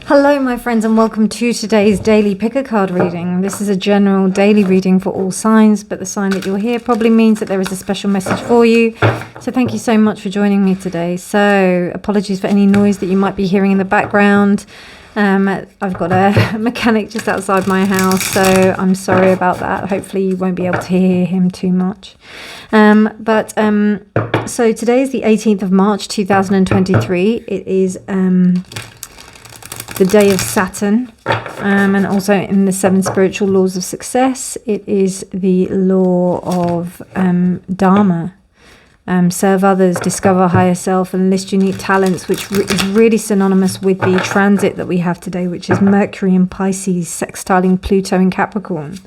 Hello my friends and welcome to today's daily pick a card reading. This is a general daily reading for all signs, but the sign that you're here probably means that there is a special message for you. So thank you so much for joining me today. So apologies for any noise that you might be hearing in the background. I've got a mechanic just outside my house, so I'm sorry about that. Hopefully you won't be able to hear him too much. So today is the 18th of March 2023. It is the day of Saturn, and also in the 7 spiritual laws of success, it is the law of Dharma. Serve others, discover higher self, and list unique talents, which is really synonymous with the transit that we have today, which is Mercury in Pisces, sextiling Pluto in Capricorn.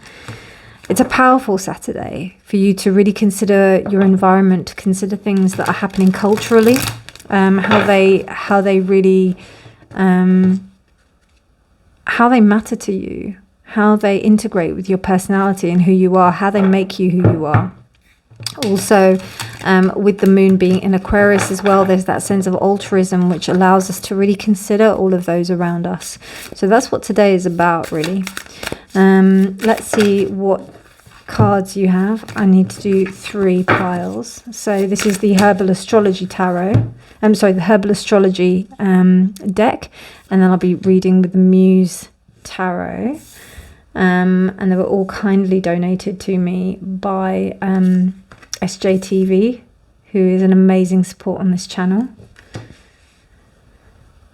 It's a powerful Saturday for you to really consider your environment, to consider things that are happening culturally, how they really how they matter to you, how they integrate with your personality and who you are, how they make you who you are. Also, with the moon being in Aquarius as well, there's that sense of altruism, which allows us to really consider all of those around us. So that's what today is about, really. Let's see what cards you have. I need to do 3 piles. So this is the Herbal Astrology Tarot. The Herbal Astrology deck, and then I'll be reading with the Muse Tarot. And they were all kindly donated to me by SJTV, who is an amazing support on this channel.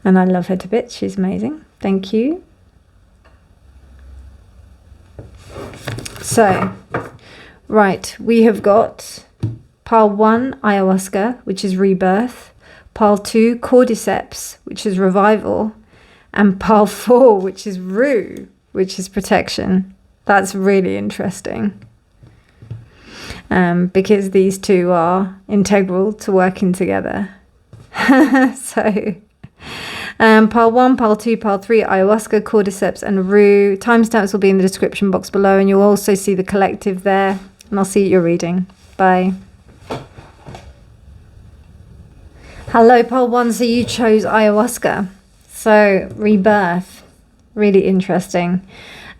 And I love her to bits. She's amazing. Thank you. So, right, we have got pile 1, ayahuasca, which is rebirth. Pile 2, cordyceps, which is revival. And pile 4, which is rue, which is protection. That's really interesting. Because these two are integral to working together. So, pile 1, pile 2, pile 3, ayahuasca, cordyceps, and rue. Timestamps will be in the description box below, and you'll also see the collective there. And I'll see you at your reading. Bye. Hello, pile 1. So you chose ayahuasca. So rebirth, really interesting.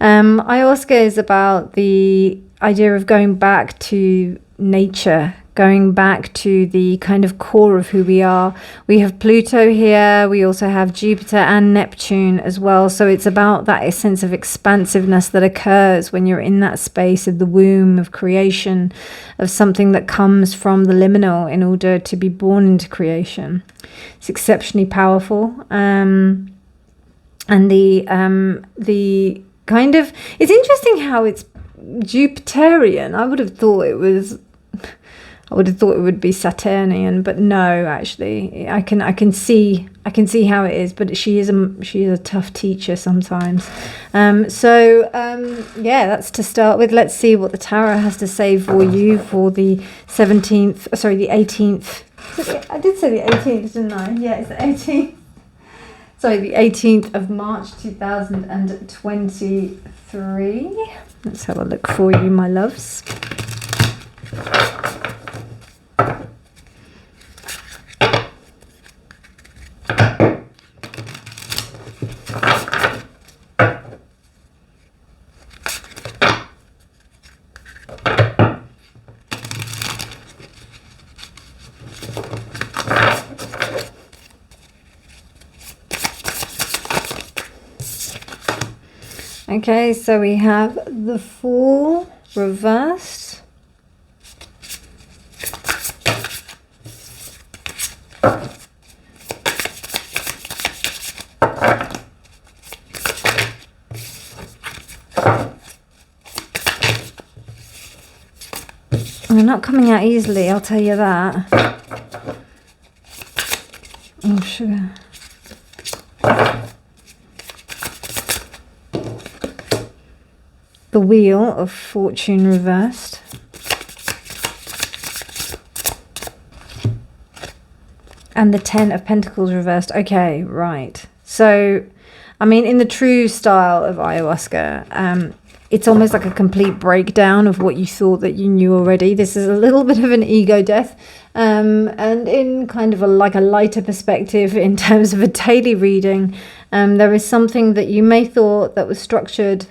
Ayahuasca is about the idea of going back to nature, going back to the kind of core of who we are. We have Pluto here. We also have Jupiter and Neptune as well. So it's about that sense of expansiveness that occurs when you're in that space of the womb of creation, of something that comes from the liminal in order to be born into creation. It's exceptionally powerful. And the kind of, it's interesting how it's Jupiterian. I would have thought it would be Saturnian, but no, actually, I can see how it is. But she is a tough teacher sometimes. Yeah, that's to start with. Let's see what the tarot has to say for you for the 18th. I did say the 18th, didn't I? Yeah, it's the 18th. Sorry, the 18th of March 2023. Let's have a look for you, my loves. Okay, so we have the Fool reversed. They're not coming out easily, I'll tell you that. Oh, sugar. The Wheel of Fortune reversed. And the 10 of Pentacles reversed. Okay, right. So, I mean, in the true style of ayahuasca, it's almost like a complete breakdown of what you thought that you knew already. This is a little bit of an ego death. And in kind of like a lighter perspective in terms of a daily reading, There is something that you may thought that was structured,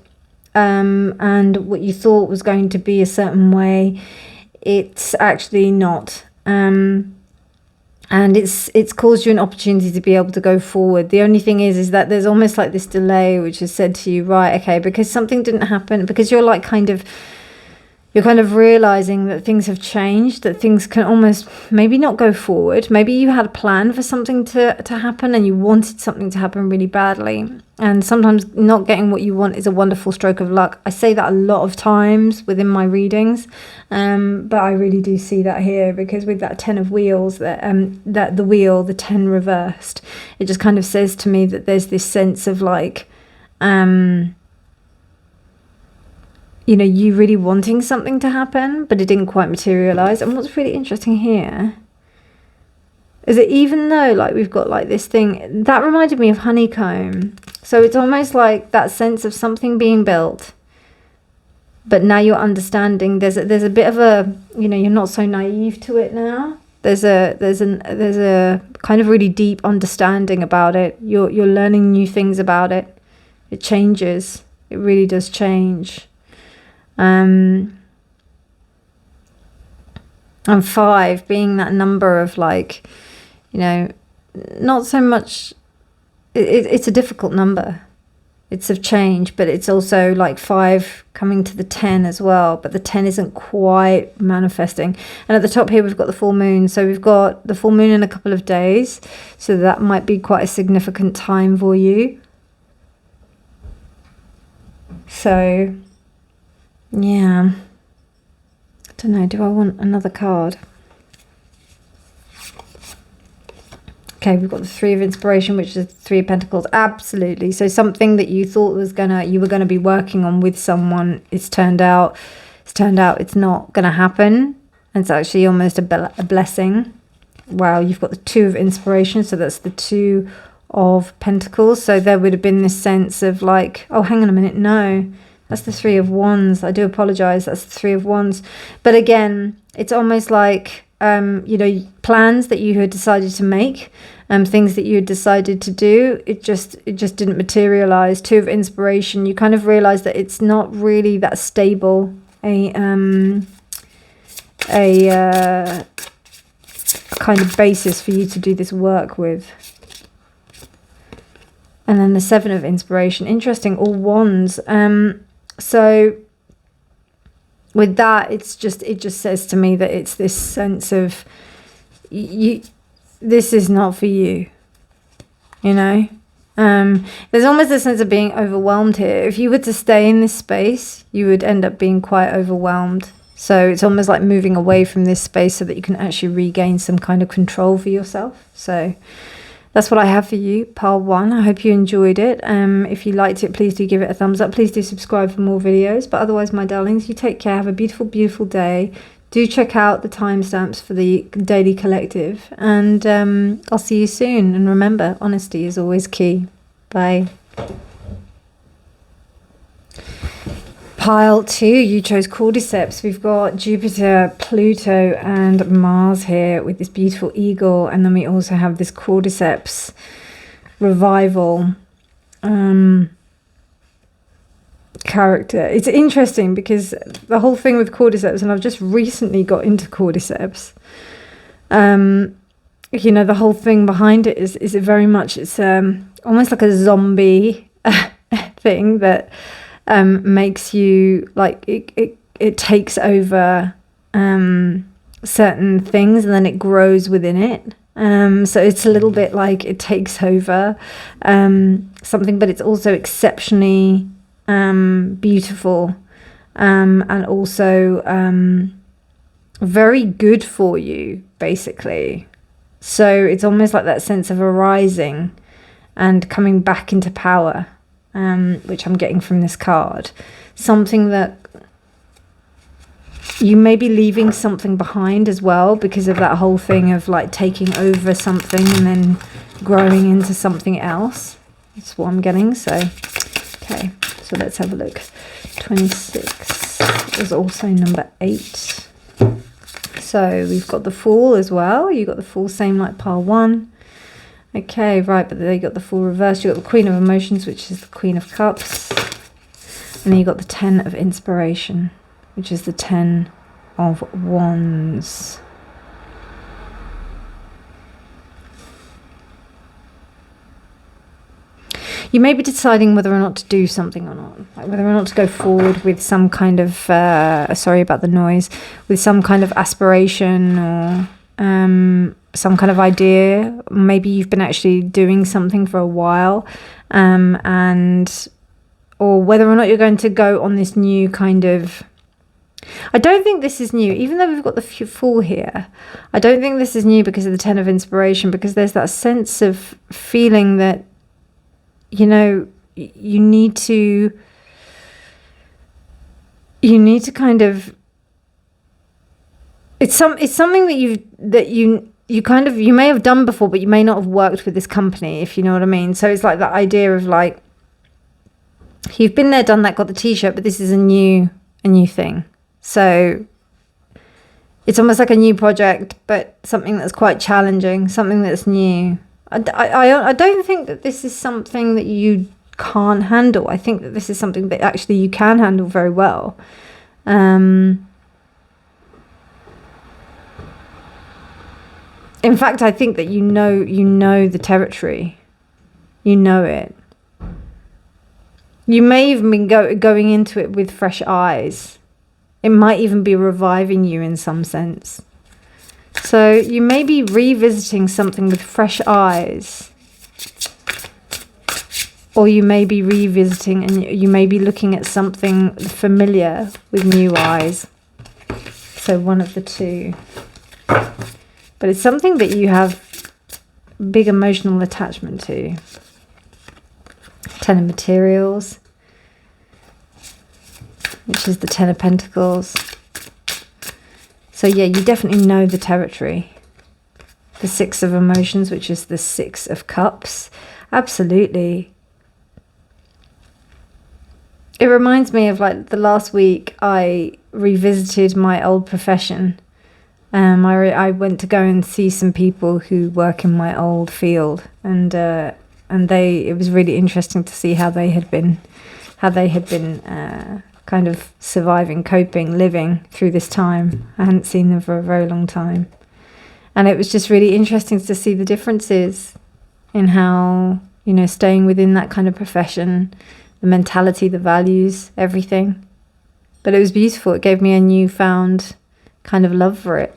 and what you thought was going to be a certain way, it's actually not. And it's caused you an opportunity to be able to go forward. The only thing is that there's almost like this delay, which has said to you, right, okay, because something didn't happen, because you're like you're kind of realizing that things have changed, that things can almost maybe not go forward. Maybe you had a plan for something to happen and you wanted something to happen really badly. And sometimes not getting what you want is a wonderful stroke of luck. I say that a lot of times within my readings, but I really do see that here, because with that 10 of wheels, that the wheel, the 10 reversed, it just kind of says to me that there's this sense of like, you know, you really wanting something to happen, but it didn't quite materialize. And what's really interesting here is that even though like we've got like this thing, that reminded me of honeycomb. So it's almost like that sense of something being built, but now you're understanding there's a bit of a, you know, you're not so naive to it now. There's a kind of really deep understanding about it. You're learning new things about it. It changes. It really does change. And 5 being that number of like, you know, not so much, it's a difficult number. It's of change, but it's also like 5 coming to the 10 as well, but the 10 isn't quite manifesting. And at the top here, we've got the full moon. So we've got the full moon in a couple of days. So that might be quite a significant time for you. So yeah, I don't know, do I want another card? Okay, we've got the 3 of inspiration, which is the 3 of pentacles. Absolutely. So something that you thought you were gonna be working on with someone, it's turned out it's not gonna happen. And it's actually almost a blessing. Wow, you've got the 2 of inspiration, so that's the 2 of pentacles. So there would have been this sense of like, oh, hang on a minute, no. That's the 3 of wands. I do apologize. That's the 3 of wands. But again, it's almost like, you know, plans that you had decided to make, things that you had decided to do. It just didn't materialize. 2 of inspiration. You kind of realize that it's not really that stable. A kind of basis for you to do this work with. And then the 7 of inspiration. Interesting. All wands. So with that, it just says to me that it's this sense of this is not for you, you know. There's almost a sense of being overwhelmed here. If you were to stay in this space, you would end up being quite overwhelmed. So it's almost like moving away from this space so that you can actually regain some kind of control for yourself. So that's what I have for you, pile 1. I hope you enjoyed it. If you liked it, please do give it a thumbs up. Please do subscribe for more videos. But otherwise, my darlings, you take care. Have a beautiful, beautiful day. Do check out the timestamps for the daily collective. And I'll see you soon. And remember, honesty is always key. Bye. Pile 2, you chose cordyceps. We've got Jupiter, Pluto, and Mars here with this beautiful eagle. And then we also have this cordyceps revival character. It's interesting because the whole thing with cordyceps, and I've just recently got into cordyceps. You know, the whole thing behind it is it very much, it's almost like a zombie thing that makes you like it takes over certain things and then it grows within it. So it's a little bit like it takes over something, but it's also exceptionally beautiful and also very good for you, basically. So it's almost like that sense of arising and coming back into power, which I'm getting from this card. Something that you may be leaving something behind as well because of that whole thing of like taking over something and then growing into something else. That's what I'm getting. So, okay, so let's have a look. 26 is also number 8. So we've got the Fool as well. You got the Fool, same like pile 1. Okay, right, but they got the full reverse. You got the Queen of Emotions, which is the Queen of Cups. And then you got the 10 of Inspiration, which is the 10 of Wands. You may be deciding whether or not to do something or not, like whether or not to go forward with some kind of, sorry about the noise, with some kind of aspiration or some kind of idea. Maybe you've been actually doing something for a while, or whether or not you're going to go on this new kind of, I don't think this is new, even though we've got the Fool here. I don't think this is new because of the 10 of Inspiration, because there's that sense of feeling that, you know, you need to kind of, it's something that you may have done before, but you may not have worked with this company, if you know what I mean. So it's like that idea of like, you've been there, done that, got the t-shirt, but this is a new thing. So it's almost like a new project, but something that's quite challenging, something that's new. I don't think that this is something that you can't handle. I think that this is something that actually you can handle very well. In fact, I think that you know the territory. You know it. You may even be going into it with fresh eyes. It might even be reviving you in some sense. So you may be revisiting something with fresh eyes, or you may be revisiting and you may be looking at something familiar with new eyes. So one of the two. But it's something that you have big emotional attachment to. 10 of Materials, which is the 10 of Pentacles. So yeah, you definitely know the territory. The 6 of Emotions, which is the 6 of Cups. Absolutely. It reminds me of like the last week I revisited my old profession. I went to go and see some people who work in my old field, and it was really interesting to see how they had been kind of surviving, coping, living through this time. I hadn't seen them for a very long time. And it was just really interesting to see the differences in how, you know, staying within that kind of profession, the mentality, the values, everything. But it was beautiful. It gave me a newfound kind of love for it.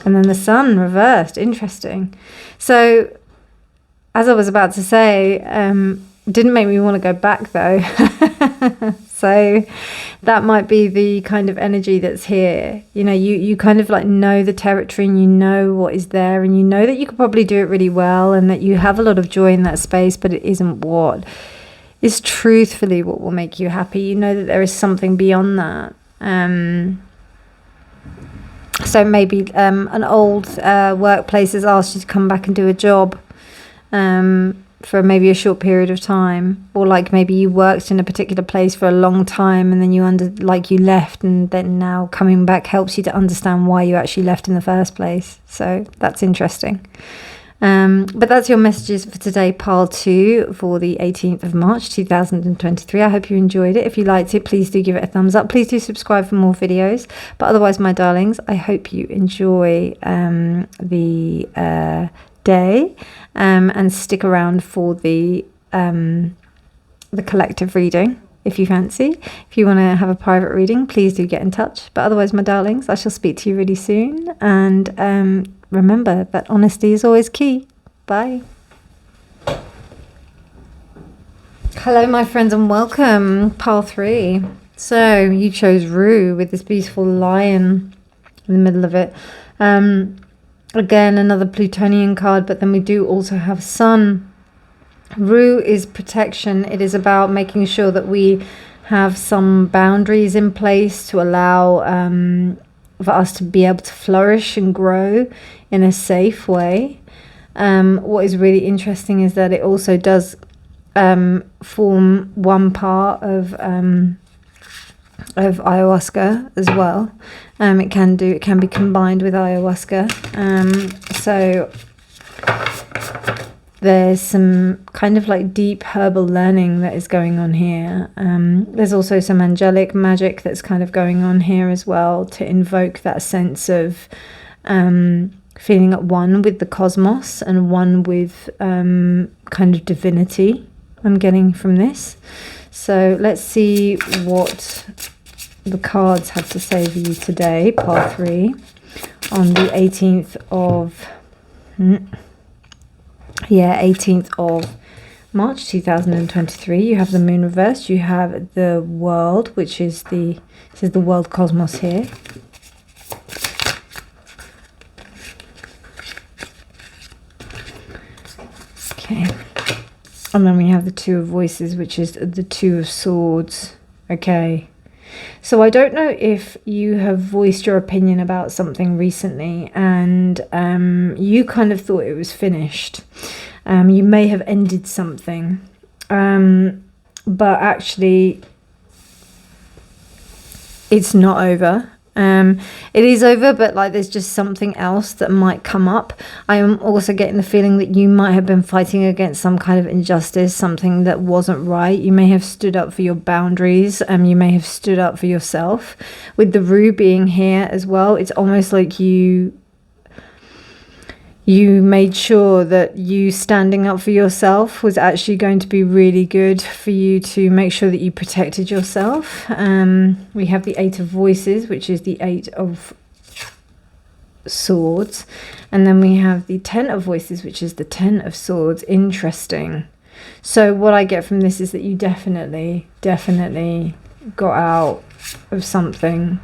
And then the Sun reversed. Interesting. So, as I was about to say, didn't make me want to go back though. So that might be the kind of energy that's here. You know, you kind of like know the territory, and you know what is there, and you know that you could probably do it really well, and that you have a lot of joy in that space, but it isn't what is truthfully what will make you happy. You know that there is something beyond that. So maybe an old workplace has asked you to come back and do a job for maybe a short period of time, or like maybe you worked in a particular place for a long time, and then you left, and then now coming back helps you to understand why you actually left in the first place. So that's interesting. But that's your messages for today, pile 2 for the 18th of March 2023. I hope you enjoyed it. If you liked it, please do give it a thumbs up. Please do subscribe for more videos. But otherwise, my darlings, I hope you enjoy the day, and stick around for the collective reading if you fancy. If you want to have a private reading, please do get in touch. But otherwise, my darlings, I shall speak to you really soon. And remember that honesty is always key. Bye. Hello, my friends, and welcome. Pile 3. So you chose Rue with this beautiful lion in the middle of it. Again, another Plutonian card, but then we do also have Sun. Rue is protection. It is about making sure that we have some boundaries in place to allow for us to be able to flourish and grow in a safe way. What is really interesting is that it also does form one part of ayahuasca as well. It can be combined with ayahuasca. So There's some kind of like deep herbal learning that is going on here. There's also some angelic magic that's kind of going on here as well, to invoke that sense of feeling at one with the cosmos and one with kind of divinity I'm getting from this. So let's see what the cards have to say for you today, pile 3, on the 18th of... 18th of March 2023. You have the moon reversed. You have the world, which is this is the world cosmos here. Okay. And then we have the two of voices, which is the two of swords. Okay. So I don't know if you have voiced your opinion about something recently and you kind of thought it was finished. You may have ended something, but actually it's not over. It is over, but like there's just something else that might come up. I am also getting the feeling that you might have been fighting against some kind of injustice, something that wasn't right. You may have stood up for your boundaries. You may have stood up for yourself. With the Rue being here as well, it's almost like you made sure that you standing up for yourself was actually going to be really good for you to make sure that you protected yourself. We have the 8 of voices, which is the 8 of swords. And then we have the 10 of voices, which is the 10 of swords. Interesting. So what I get from this is that you definitely got out of something.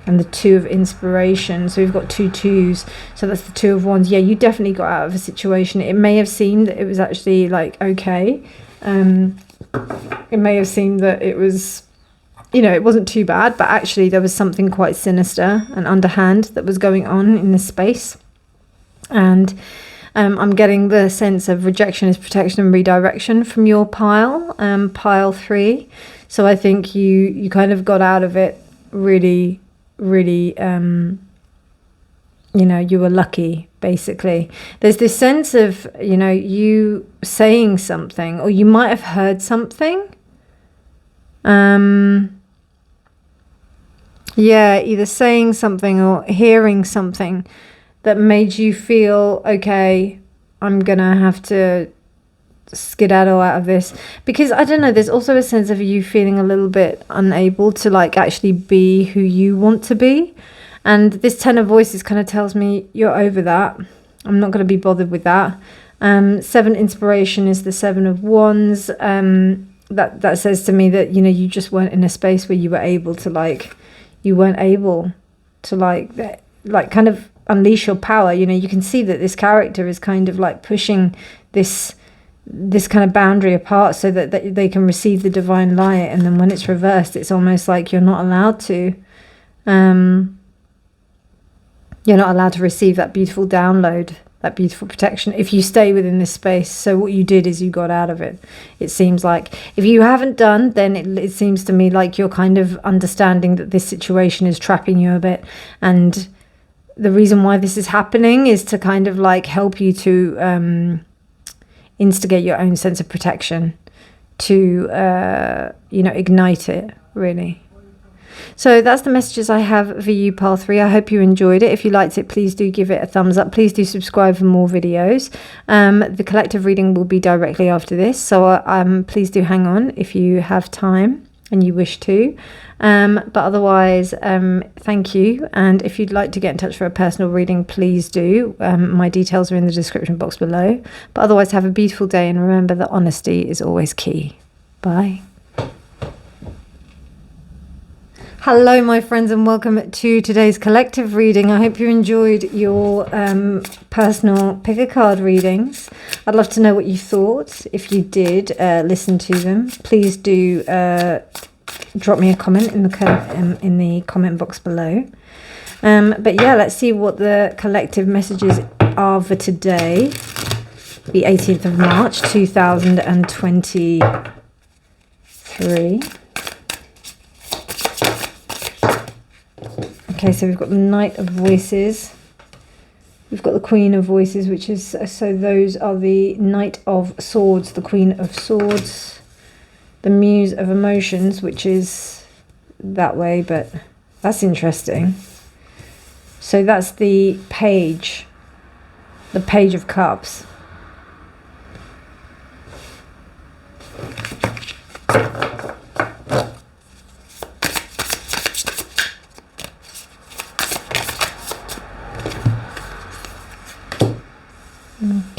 And the 2 of inspiration. So we've got 2 twos. So that's the 2 of wands. Yeah, you definitely got out of a situation. It may have seemed that it was actually like okay. It may have seemed that it was, you know, it wasn't too bad, but actually there was something quite sinister and underhand that was going on in this space. And I'm getting the sense of rejection is protection and redirection from your pile, pile 3. So I think you kind of got out of it really, you know, you were lucky, basically. There's this sense of, you know, you saying something, or you might have heard something. Yeah, either saying something or hearing something that made you feel, okay, I'm gonna have to skedaddle out of this. Because I don't know, there's also a sense of you feeling a little bit unable to like actually be who you want to be. And this 10 of voices kind of tells me you're over that. I'm not going to be bothered with that. 7 inspiration is the 7 of wands. That says to me that, you know, you just weren't in a space where you were able to like, you weren't able to like kind of unleash your power. You know, you can see that this character is kind of like pushing this kind of boundary apart so that they can receive the divine light. And then when it's reversed, it's almost like you're not allowed to. You're not allowed to receive that beautiful download, that beautiful protection, if you stay within this space. So what you did is you got out of it. It seems like if you haven't done, then it seems to me like you're kind of understanding that this situation is trapping you a bit. And the reason why this is happening is to kind of like help you to instigate your own sense of protection, to, you know, ignite it, really. So that's the messages I have for you, pile 3. I hope you enjoyed it. If you liked it, please do give it a thumbs up. Please do subscribe for more videos. The collective reading will be directly after this. So please do hang on if you have time and you wish to. But otherwise, thank you. And if you'd like to get in touch for a personal reading, please do. My details are in the description box below. But otherwise, have a beautiful day. And remember that honesty is always key. Bye. Hello, my friends, and welcome to today's collective reading. I hope you enjoyed your personal pick a card readings. I'd love to know what you thought. If you did listen to them, please do drop me a comment in the comment box below. But yeah, let's see what the collective messages are for today, the 18th of March 2023. Okay, so we've got the Knight of Voices, We've got the Queen of Voices, which is, so those are the Knight of Swords, the Queen of Swords, the Muse of Emotions, which is that way, but that's interesting. So that's the Page of Cups.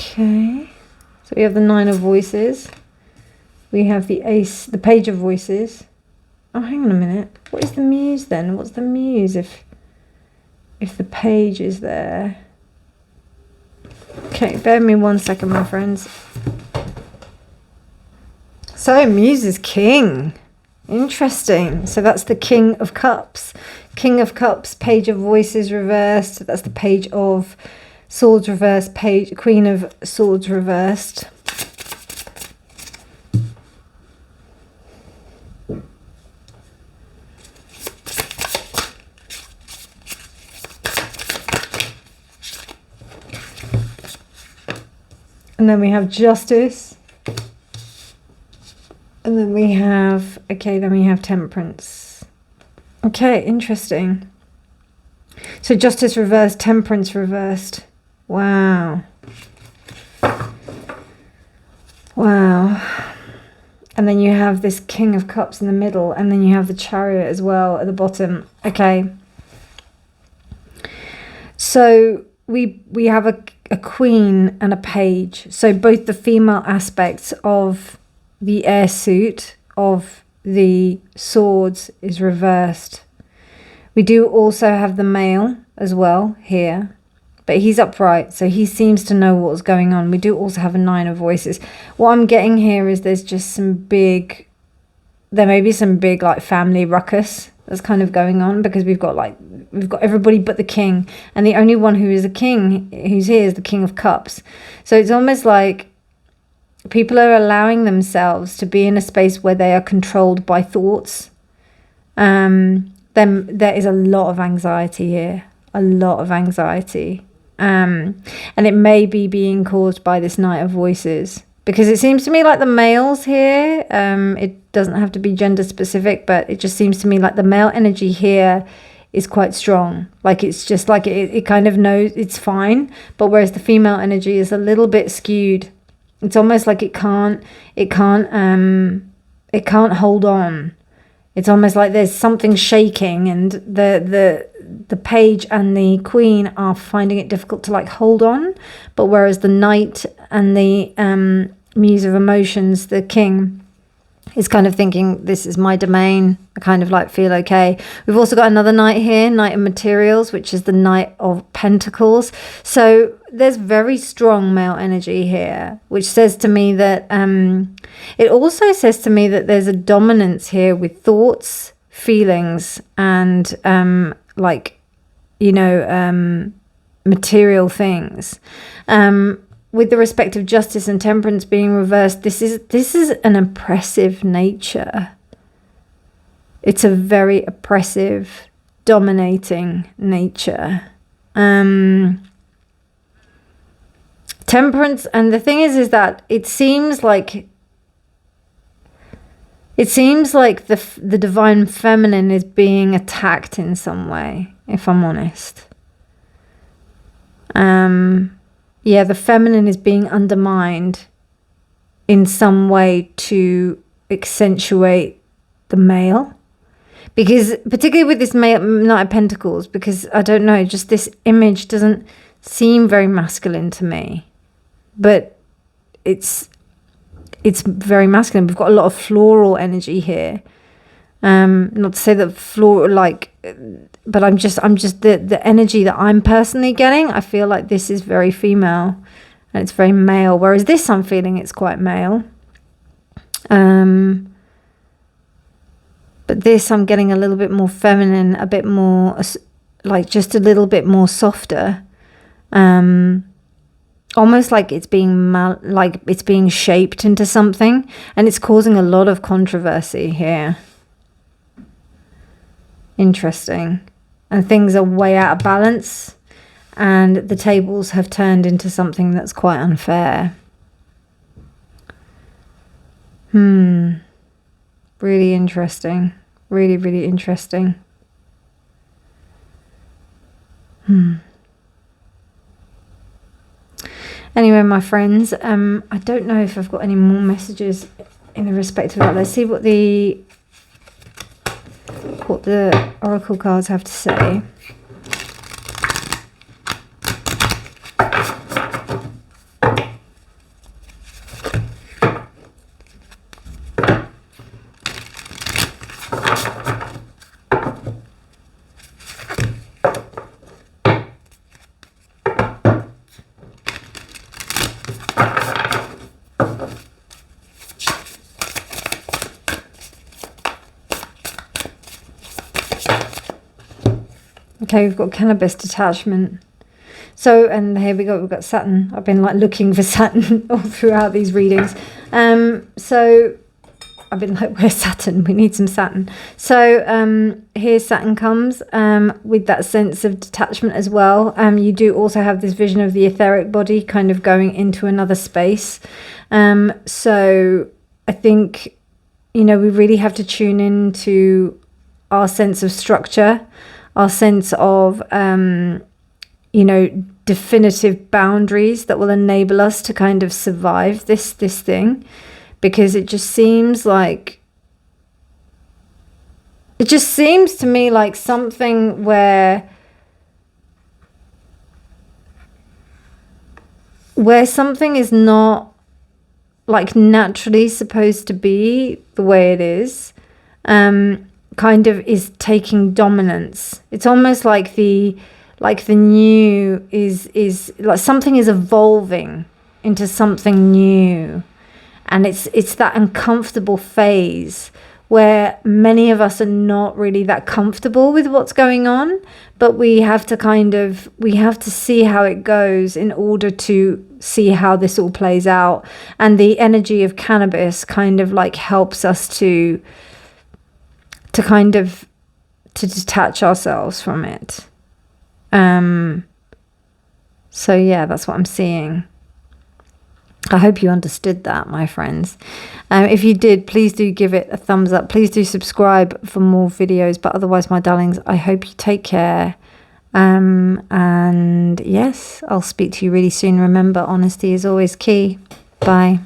Okay, so we have the Nine of Voices. We have the Ace, the Page of Voices. Oh, hang on a minute. What is the Muse then? What's the Muse if the Page is there? Okay, bear with me 1 second, my friends. So, Muse is King. Interesting. So that's the King of Cups. King of Cups, Page of Voices reversed. That's the Page of Swords reversed, Queen of Swords reversed. And then we have Justice. And then we have, then we have Temperance. Okay, interesting. So Justice reversed, Temperance reversed. Wow. Wow. And then you have this King of Cups in the middle, and then you have the Chariot as well at the bottom. Okay. So we have a Queen and a Page. So both the female aspects of the air suit of the swords is reversed. We do also have the male as well here, but he's upright, so he seems to know what's going on. We do also have a Nine of Voices. What I'm getting here is there may be some big like family ruckus that's kind of going on, because we've got everybody but the king, and the only one who is a king who's here is the King of Cups. So it's almost like people are allowing themselves to be in a space where they are controlled by thoughts. Then there is a lot of anxiety here, a lot of anxiety. And it may be being caused by this Knight of Voices, because it seems to me like the males here, it doesn't have to be gender specific, but it just seems to me like the male energy here is quite strong. Like it's just like it kind of knows it's fine, but whereas the female energy is a little bit skewed. It's almost like it can't hold on. It's almost like there's something shaking, and the Page and the Queen are finding it difficult to like hold on, but whereas the Knight and the Muse of Emotions, the King, is kind of thinking, this is my domain, I kind of like feel okay. We've also got another Knight here, Knight of Materials, which is the Knight of Pentacles. So there's very strong male energy here, which says to me that it also says to me that there's a dominance here with thoughts, feelings, and material things. With the respect of Justice and Temperance being reversed, this is an oppressive nature. It's a very oppressive, dominating nature. Temperance, and the thing is that it seems like the divine feminine is being attacked in some way, if I'm honest. Yeah, the feminine is being undermined in some way to accentuate the male. Because particularly with this Knight of Pentacles, because I don't know, just this image doesn't seem very masculine to me. But it's very masculine. We've got a lot of floral energy here. Not to say that floral, but I'm just the energy that I'm personally getting, I feel like this is very female and it's very male, whereas this I'm feeling it's quite male. But this I'm getting a little bit more feminine, a bit more just a little bit more softer, almost like it's being shaped into something, and it's causing a lot of controversy here. Interesting. And things are way out of balance, and the tables have turned into something that's quite unfair. Really interesting. Really, really interesting. Anyway, my friends, I don't know if I've got any more messages in the respect of that. Let's see what the oracle cards have to say. Okay, we've got cannabis detachment. So, and here we go, we've got Saturn. I've been like looking for Saturn all throughout these readings. So I've been like, where's Saturn? We need some Saturn. So here Saturn comes with that sense of detachment as well. You do also have this vision of the etheric body kind of going into another space. So I think, you know, we really have to tune into our sense of structure, our sense of, you know, definitive boundaries that will enable us to kind of survive this thing. Because it just seems like, it just seems to me like something where something is not like naturally supposed to be the way it is, kind of is taking dominance. It's almost like the new is like something is evolving into something new. And it's that uncomfortable phase where many of us are not really that comfortable with what's going on, but we have to see how it goes in order to see how this all plays out. And the energy of cannabis kind of like helps us to detach ourselves from it. So yeah, that's what I'm seeing. I hope you understood that, my friends. If you did, please do give it a thumbs up. Please do subscribe for more videos. But otherwise, my darlings, I hope you take care. And yes, I'll speak to you really soon. Remember, honesty is always key. Bye.